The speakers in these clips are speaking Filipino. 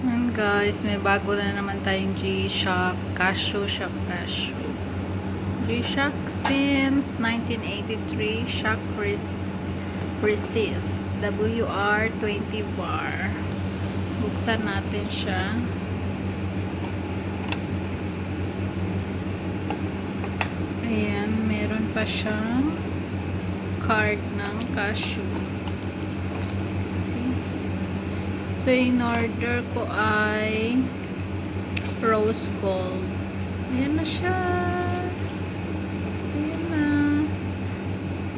And guys, may bago na naman tayong G-Shock. Casio Shock Casio. G-Shock since 1983. Shock Resist. WR20 bar. Buksan natin siya. Ayan, meron pa siyang card ng Casio. So, in order ko ay rose gold. Ayan na siya. Ayan na.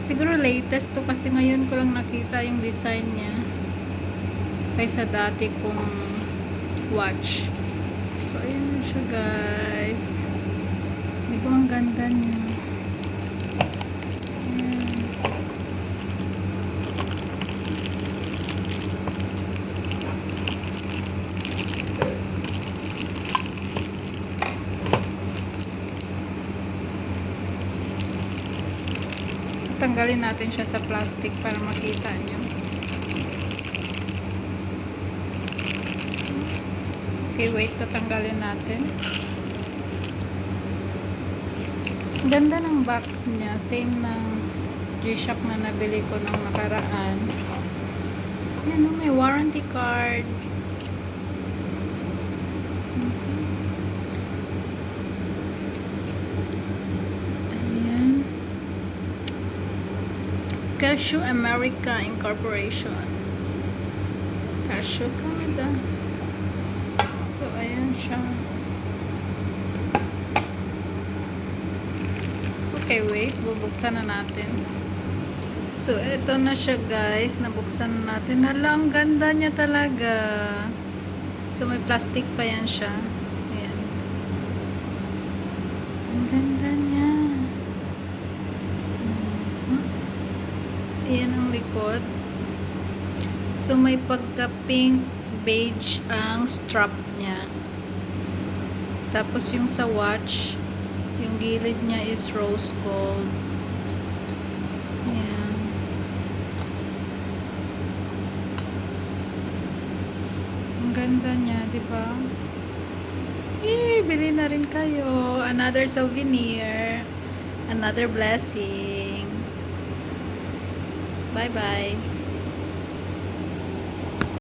Siguro latest to kasi ngayon ko lang nakita yung design niya. Kaysa dati kong watch. So, ayan na siya guys. Di ba ang ganda niya? Tanggalin natin siya sa plastic para makita nyo. Okay, wait. Tatanggalin natin. Ganda ng box niya. Same ng G-Shock na nabili ko nung nakaraan. Yan, may warranty card. Casio America Incorporation. Casio Canada. So, ayan siya. Okay, wait. Bubuksan na natin. So, ito na siya guys. Nabuksan na natin. Hala, ang ganda niya talaga. So, may plastic pa yan siya. Ayan. Ang ganda niya. Ayan ang likod. So, may pagka-pink beige ang strap niya. Tapos, yung sa watch, yung gilid niya is rose gold. Ayan. Ang ganda niya, diba? Bili na rin kayo. Another souvenir. Another blessing. Bye-bye.